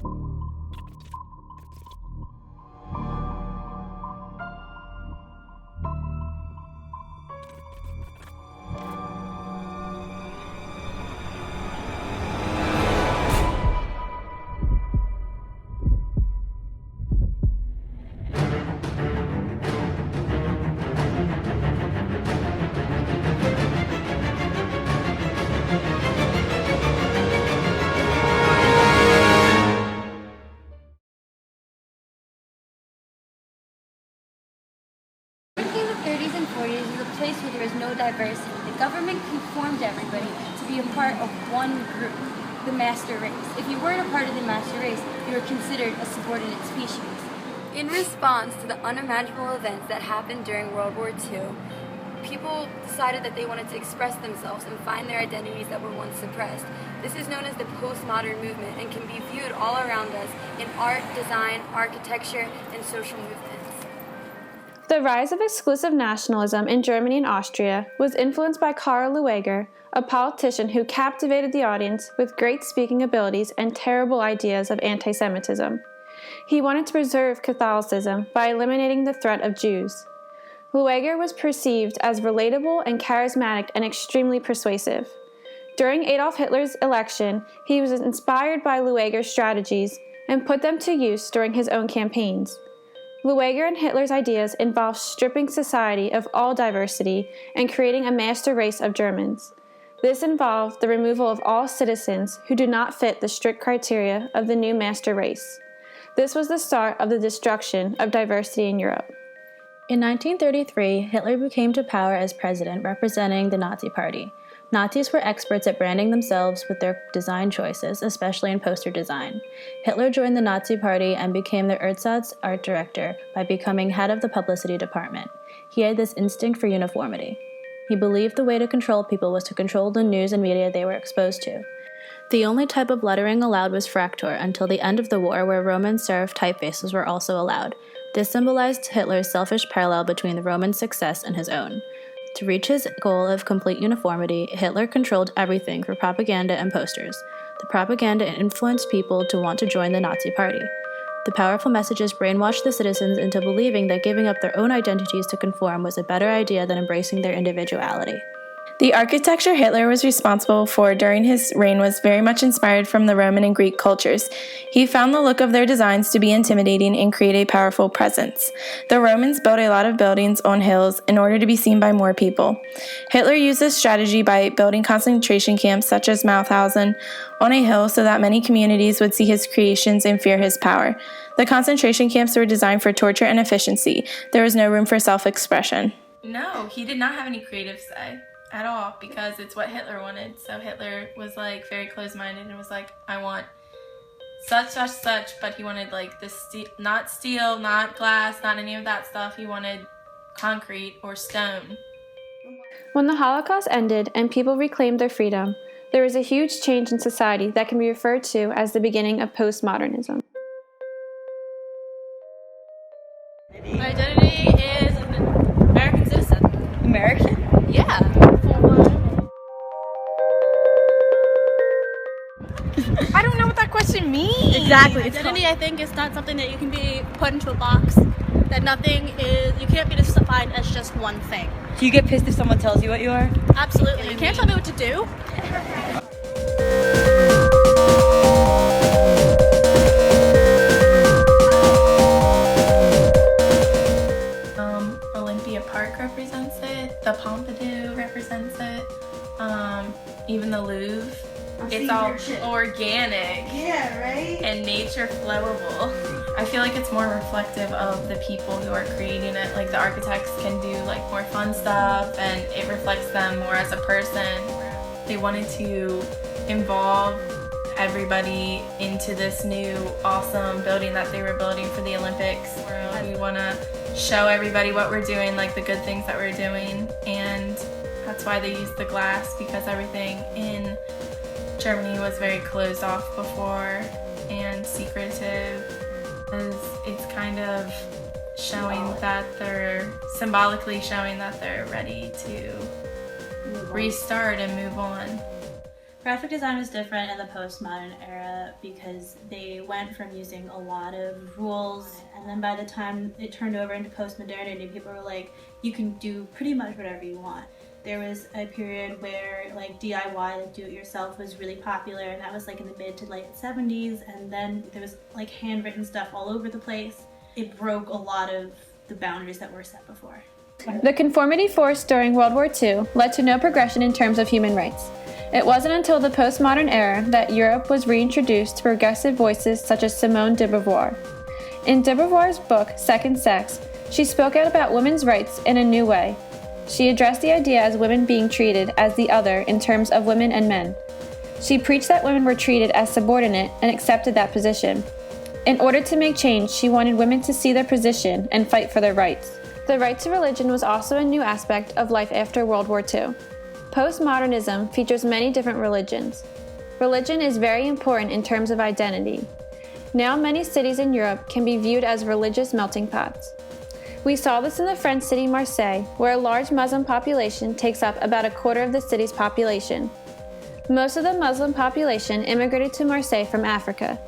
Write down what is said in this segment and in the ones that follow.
Between the 30s and 40s is a place where there is no diversity. The government conformed everybody to be a part of one group, the master race. If you weren't a part of the master race, you were considered a subordinate species. In response to the unimaginable events that happened during World War II, people decided that they wanted to express themselves and find their identities that were once suppressed. This is known as the postmodern movement and can be viewed all around us in art, design, architecture, and social movements. The rise of exclusive nationalism in Germany and Austria was influenced by Karl Lueger, a politician who captivated the audience with great speaking abilities and terrible ideas of anti-Semitism. He wanted to preserve Catholicism by eliminating the threat of Jews. Lueger was perceived as relatable and charismatic and extremely persuasive. During Adolf Hitler's election, he was inspired by Lueger's strategies and put them to use during his own campaigns. Lueger and Hitler's ideas involved stripping society of all diversity and creating a master race of Germans. This involved the removal of all citizens who do not fit the strict criteria of the new master race. This was the start of the destruction of diversity in Europe. In 1933, Hitler came to power as president, representing the Nazi Party. Nazis were experts at branding themselves with their design choices, especially in poster design. Hitler joined the Nazi Party and became the Ersatz art director by becoming head of the publicity department. He had this instinct for uniformity. He believed the way to control people was to control the news and media they were exposed to. The only type of lettering allowed was fraktur until the end of the war, where Roman serif typefaces were also allowed. This symbolized Hitler's selfish parallel between the Roman success and his own. To reach his goal of complete uniformity, Hitler controlled everything for propaganda and posters. The propaganda influenced people to want to join the Nazi Party. The powerful messages brainwashed the citizens into believing that giving up their own identities to conform was a better idea than embracing their individuality. The architecture Hitler was responsible for during his reign was very much inspired from the Roman and Greek cultures. He found the look of their designs to be intimidating and create a powerful presence. The Romans built a lot of buildings on hills in order to be seen by more people. Hitler used this strategy by building concentration camps such as Mauthausen on a hill so that many communities would see his creations and fear his power. The concentration camps were designed for torture and efficiency. There was no room for self-expression. No, he did not have any creative say at all, because it's what Hitler wanted. So Hitler was like very closed-minded and was like, I want such, but he wanted like this not steel, not glass, not any of that stuff. He wanted concrete or stone. When the Holocaust ended and people reclaimed their freedom, there was a huge change in society that can be referred to as the beginning of postmodernism. My identity is an American citizen. American? Yeah. I don't know what that question means. Exactly. Identity, I think, is not something that you can be put into a box. That nothing is, you can't be defined as just one thing. Do you get pissed if someone tells you what you are? Absolutely. You can't tell me what to do. Olympia Park represents it. The Pompidou represents it. Even the Louvre. It's all organic. Yeah, right? And nature flowable. I feel like it's more reflective of the people who are creating it. Like the architects can do like more fun stuff and it reflects them more as a person. They wanted to involve everybody into this new awesome building that they were building for the Olympics. We want to show everybody what we're doing, like the good things that we're doing, and that's why they use the glass, because everything in Germany was very closed off before and secretive. It's kind of showing that they're symbolically showing that they're ready to restart and move on. Graphic design was different in the postmodern era because they went from using a lot of rules, and then by the time it turned over into postmodernity, people were like, you can do pretty much whatever you want. There was a period where like DIY, like do-it-yourself, was really popular, and that was like in the mid to late 70s, and then there was like handwritten stuff all over the place. It broke a lot of the boundaries that were set before. The conformity forced during World War II led to no progression in terms of human rights. It wasn't until the postmodern era that Europe was reintroduced to progressive voices such as Simone de Beauvoir. In de Beauvoir's book, Second Sex, she spoke out about women's rights in a new way. She addressed the idea as women being treated as the other in terms of women and men. She preached that women were treated as subordinate and accepted that position. In order to make change, she wanted women to see their position and fight for their rights. The right to religion was also a new aspect of life after World War II. Postmodernism features many different religions. Religion is very important in terms of identity. Now many cities in Europe can be viewed as religious melting pots. We saw this in the French city Marseille, where a large Muslim population takes up about a quarter of the city's population. Most of the Muslim population immigrated to Marseille from Africa.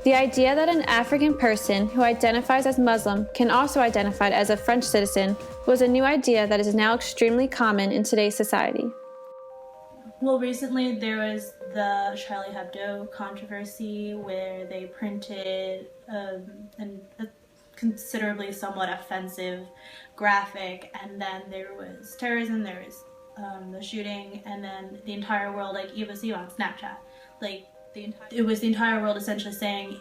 The idea that an African person who identifies as Muslim can also identify as a French citizen was a new idea that is now extremely common in today's society. Well, recently there was the Charlie Hebdo controversy where they printed a considerably somewhat offensive graphic, and then there was terrorism, there was the shooting, and then the entire world, like Eva see on Snapchat, like it was the entire world essentially saying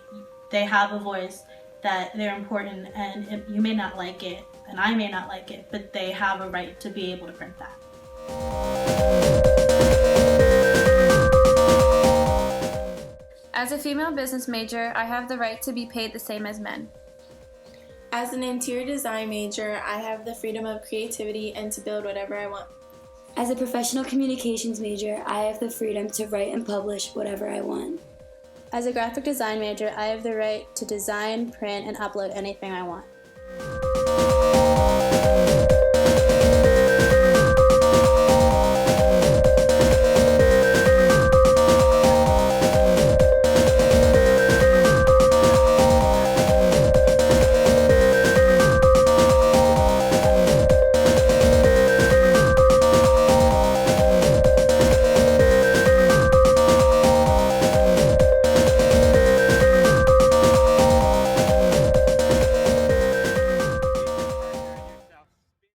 they have a voice, that they're important, and you may not like it, and I may not like it, but they have a right to be able to print that. As a female business major, I have the right to be paid the same as men. As an interior design major, I have the freedom of creativity and to build whatever I want. As a professional communications major, I have the freedom to write and publish whatever I want. As a graphic design major, I have the right to design, print, and upload anything I want.